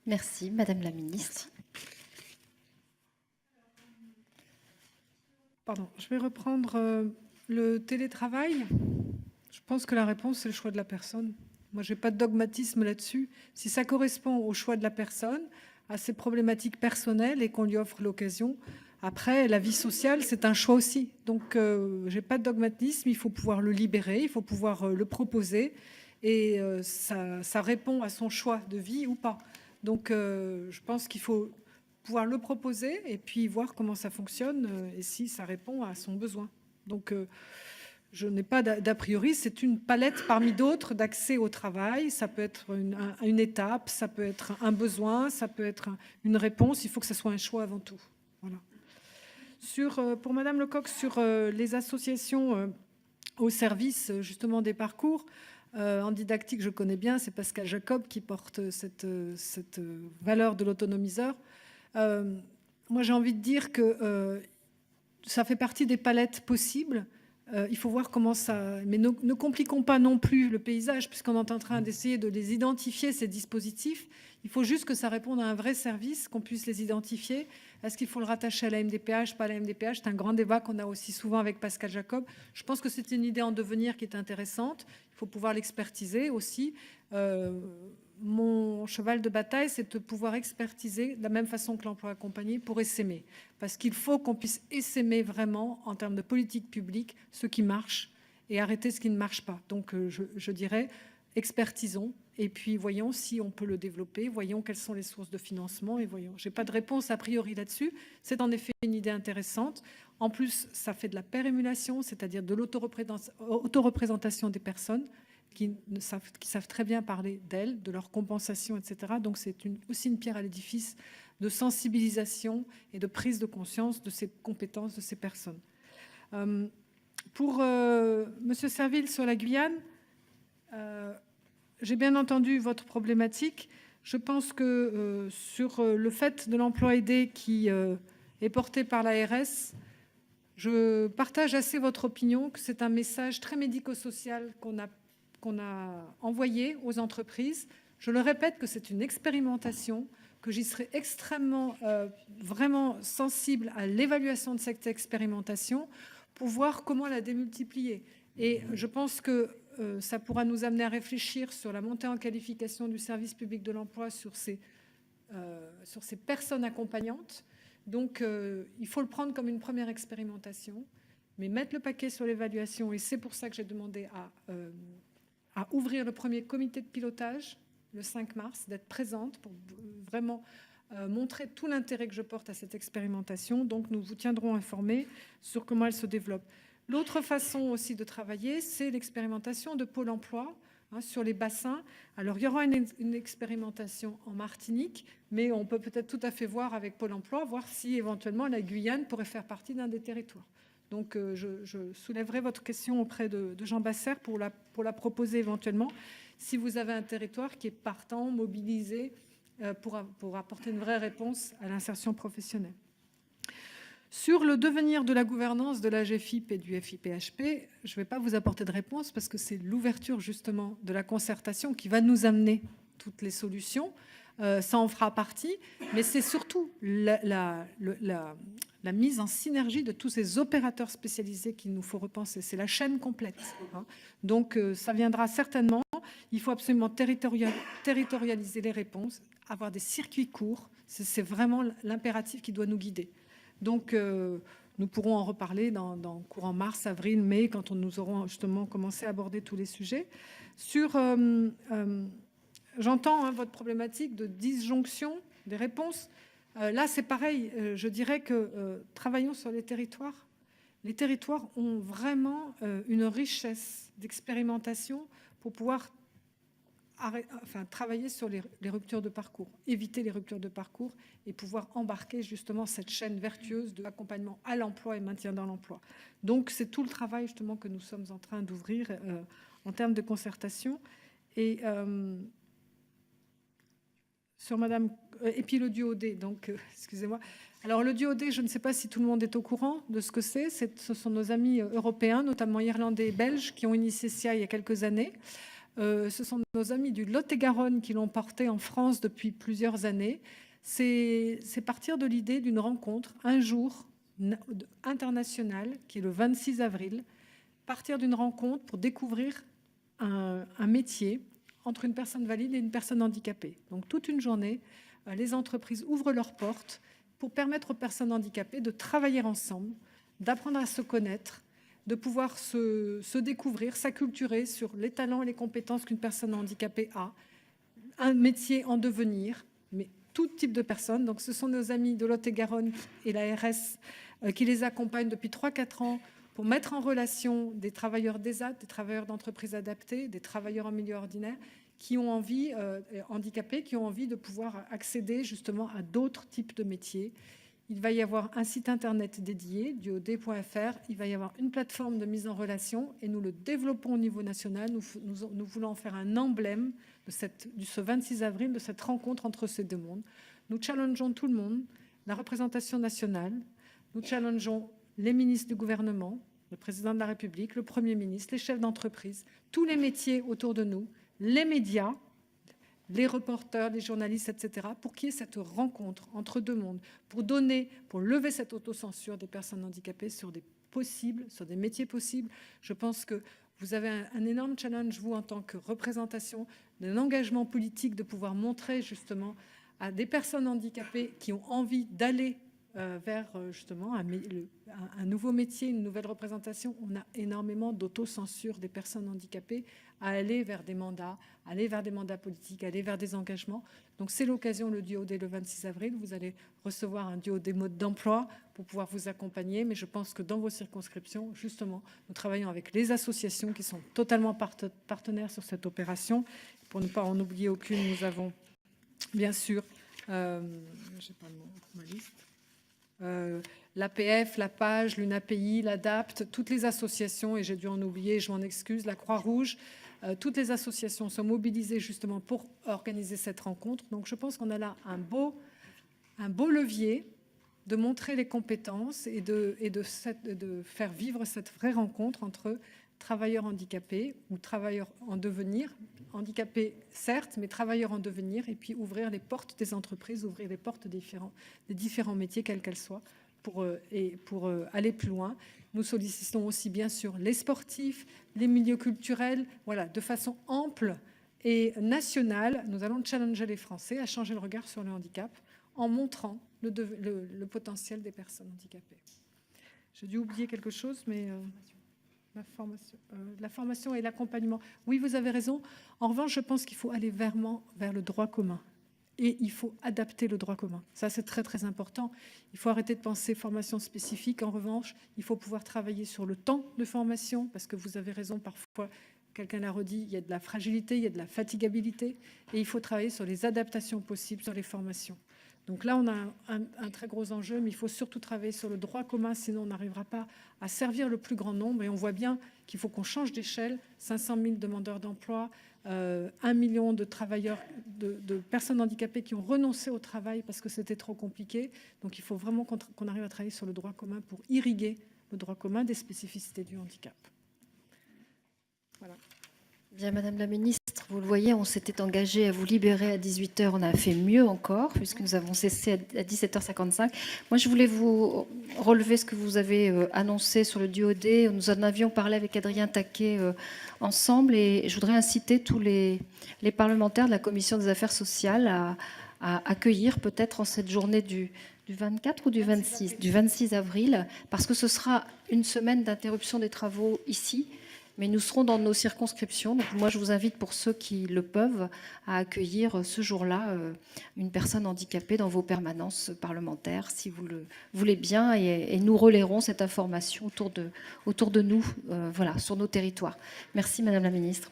Merci, Madame la Ministre. Pardon, je vais reprendre le télétravail. Je pense que la réponse, c'est le choix de la personne. Moi, je n'ai pas de dogmatisme là-dessus. Si ça correspond au choix de la personne, à ses problématiques personnelles et qu'on lui offre l'occasion, après, la vie sociale, c'est un choix aussi. Donc, je n'ai pas de dogmatisme. Il faut pouvoir le libérer, il faut pouvoir le proposer. Et ça répond à son choix de vie ou pas. Donc, je pense qu'il faut pouvoir le proposer et puis voir comment ça fonctionne et si ça répond à son besoin. Donc, je n'ai pas d'a priori, c'est une palette parmi d'autres d'accès au travail. Ça peut être une étape, ça peut être un besoin, ça peut être une réponse. Il faut que ce soit un choix avant tout. Voilà. Pour Madame Lecoq, sur les associations au service justement des parcours, en didactique, je connais bien, c'est Pascal Jacob qui porte cette valeur de l'autonomiseur. Moi, j'ai envie de dire que ça fait partie des palettes possibles. Il faut voir comment ça... Mais ne compliquons pas non plus le paysage, puisqu'on est en train d'essayer de les identifier, ces dispositifs. Il faut juste que ça réponde à un vrai service, qu'on puisse les identifier. Est-ce qu'il faut le rattacher à la MDPH, pas à la MDPH? C'est un grand débat qu'on a aussi souvent avec Pascal Jacob. Je pense que c'est une idée en devenir qui est intéressante. Il faut pouvoir l'expertiser aussi. Mon cheval de bataille, c'est de pouvoir expertiser de la même façon que l'emploi accompagné pour essaimer. Parce qu'il faut qu'on puisse essaimer vraiment, en termes de politique publique, ce qui marche et arrêter ce qui ne marche pas. Donc, je dirais, expertisons et puis voyons si on peut le développer, voyons quelles sont les sources de financement et voyons. Je n'ai pas de réponse a priori là-dessus. C'est en effet une idée intéressante. En plus, ça fait de la pérémulation, c'est-à-dire de l'autoreprésentation des personnes qui savent très bien parler d'elles, de leur compensation, etc. Donc c'est aussi une pierre à l'édifice de sensibilisation et de prise de conscience de ces compétences de ces personnes. Pour Monsieur Serville sur la Guyane, j'ai bien entendu votre problématique. Je pense que sur le fait de l'emploi aidé qui est porté par l'ARS, je partage assez votre opinion que c'est un message très médico-social qu'on a envoyé aux entreprises. Je le répète que c'est une expérimentation, que j'y serai extrêmement, vraiment sensible à l'évaluation de cette expérimentation pour voir comment la démultiplier. Et je pense que ça pourra nous amener à réfléchir sur la montée en qualification du service public de l'emploi sur ces personnes accompagnantes. Donc, il faut le prendre comme une première expérimentation, mais mettre le paquet sur l'évaluation. Et c'est pour ça que j'ai demandé à ouvrir le premier comité de pilotage le 5 mars, d'être présente pour vraiment montrer tout l'intérêt que je porte à cette expérimentation. Donc, nous vous tiendrons informés sur comment elle se développe. L'autre façon aussi de travailler, c'est l'expérimentation de Pôle emploi sur les bassins. Alors, il y aura une expérimentation en Martinique, mais on peut peut-être tout à fait voir avec Pôle emploi, voir si éventuellement la Guyane pourrait faire partie d'un des territoires. Donc, je soulèverai votre question auprès de Jean Basser pour la proposer éventuellement, si vous avez un territoire qui est partant, mobilisé, pour apporter une vraie réponse à l'insertion professionnelle. Sur le devenir de la gouvernance de la GFIP et du FIPHP, je ne vais pas vous apporter de réponse parce que c'est l'ouverture justement de la concertation qui va nous amener toutes les solutions. Ça en fera partie, mais c'est surtout la mise en synergie de tous ces opérateurs spécialisés qu'il nous faut repenser. C'est la chaîne complète. Donc, ça viendra certainement. Il faut absolument territorialiser les réponses, avoir des circuits courts. C'est vraiment l'impératif qui doit nous guider. Donc, nous pourrons en reparler dans courant mars, avril, mai, quand nous aurons justement commencé à aborder tous les sujets. J'entends votre problématique de disjonction des réponses. Là, c'est pareil. Je dirais que travaillons sur les territoires. Les territoires ont vraiment une richesse d'expérimentation pour pouvoir travailler sur les ruptures de parcours, éviter les ruptures de parcours et pouvoir embarquer justement cette chaîne vertueuse de l'accompagnement à l'emploi et maintien dans l'emploi. Donc, c'est tout le travail justement que nous sommes en train d'ouvrir en termes de concertation. Et sur Madame... Et puis le DUOD, donc, excusez-moi. Alors, le DUOD, je ne sais pas si tout le monde est au courant de ce que c'est. Ce sont nos amis européens, notamment irlandais et belges, qui ont initié ça il y a quelques années. Ce sont nos amis du Lot-et-Garonne qui l'ont porté en France depuis plusieurs années. C'est partir de l'idée d'une rencontre, un jour international, qui est le 26 avril, partir d'une rencontre pour découvrir un métier entre une personne valide et une personne handicapée. Donc toute une journée, les entreprises ouvrent leurs portes pour permettre aux personnes handicapées de travailler ensemble, d'apprendre à se connaître, de pouvoir se découvrir, s'acculturer sur les talents et les compétences qu'une personne handicapée a, un métier en devenir, mais tout type de personnes. Donc ce sont nos amis de Lot-et-Garonne et l'ARS qui les accompagnent depuis 3-4 ans pour mettre en relation des travailleurs d'ESAT, des travailleurs d'entreprises adaptées, des travailleurs en milieu ordinaire, qui ont envie, handicapés, qui ont envie de pouvoir accéder justement à d'autres types de métiers. Il va y avoir un site internet dédié, duod.fr. Il va y avoir une plateforme de mise en relation et nous le développons au niveau national. Nous voulons en faire un emblème de ce 26 avril, de cette rencontre entre ces deux mondes. Nous challengeons tout le monde, la représentation nationale. Nous challengeons les ministres du gouvernement, le président de la République, le Premier ministre, les chefs d'entreprise, tous les métiers autour de nous, les médias, les reporters, les journalistes, etc., pour qu'il y ait cette rencontre entre deux mondes, pour lever cette autocensure des personnes handicapées sur des métiers possibles. Je pense que vous avez un énorme challenge, vous, en tant que représentation d'un engagement politique, de pouvoir montrer justement à des personnes handicapées qui ont envie d'aller vers justement un nouveau métier, une nouvelle représentation. On a énormément d'autocensure des personnes handicapées à aller vers des mandats, politiques, aller vers des engagements. Donc c'est l'occasion, le duo dès le 26 avril. Vous allez recevoir un duo des modes d'emploi pour pouvoir vous accompagner. Mais je pense que dans vos circonscriptions, justement, nous travaillons avec les associations qui sont totalement partenaires sur cette opération. Pour ne pas en oublier aucune, nous avons bien sûr, j'ai pas le nom pour ma liste, l'APF, la Page, l'UNAPI, l'ADAPT, toutes les associations, et j'ai dû en oublier, je m'en excuse, la Croix-Rouge, toutes les associations sont mobilisées justement pour organiser cette rencontre. Donc je pense qu'on a là un beau levier de montrer les compétences et de faire vivre cette vraie rencontre entre travailleurs handicapés ou travailleurs en devenir, handicapés certes, mais travailleurs en devenir, et puis ouvrir les portes des entreprises, ouvrir les portes des différents métiers, quels qu'elles soient, pour aller plus loin. Nous sollicitons aussi bien sûr les sportifs, les milieux culturels, voilà, de façon ample et nationale. Nous allons challenger les Français à changer le regard sur le handicap en montrant le potentiel des personnes handicapées. J'ai dû oublier quelque chose, mais... La formation et l'accompagnement. Oui, vous avez raison. En revanche, je pense qu'il faut aller vers le droit commun. Et il faut adapter le droit commun. Ça, c'est très, très important. Il faut arrêter de penser formation spécifique. En revanche, il faut pouvoir travailler sur le temps de formation, parce que vous avez raison, parfois, quelqu'un l'a redit, il y a de la fragilité, il y a de la fatigabilité, et il faut travailler sur les adaptations possibles sur les formations. Donc là, on a un très gros enjeu, mais il faut surtout travailler sur le droit commun, sinon on n'arrivera pas à servir le plus grand nombre. Et on voit bien qu'il faut qu'on change d'échelle. 500 000 demandeurs d'emploi, 1 million de travailleurs, de personnes handicapées qui ont renoncé au travail parce que c'était trop compliqué. Donc il faut vraiment qu'on arrive à travailler sur le droit commun pour irriguer le droit commun des spécificités du handicap. Voilà. Bien, Madame la Ministre, vous le voyez, on s'était engagé à vous libérer à 18h. On a fait mieux encore, puisque nous avons cessé à 17h55. Moi, je voulais vous relever ce que vous avez annoncé sur le duodé. Nous en avions parlé avec Adrien Taquet ensemble, et je voudrais inciter tous les parlementaires de la Commission des affaires sociales à accueillir peut-être en cette journée du 24 ou du 26 avril, parce que ce sera une semaine d'interruption des travaux ici, mais nous serons dans nos circonscriptions. Donc moi, je vous invite, pour ceux qui le peuvent, à accueillir ce jour-là une personne handicapée dans vos permanences parlementaires, si vous le voulez bien, et nous relayerons cette information autour de nous, voilà, sur nos territoires. Merci, Madame la Ministre.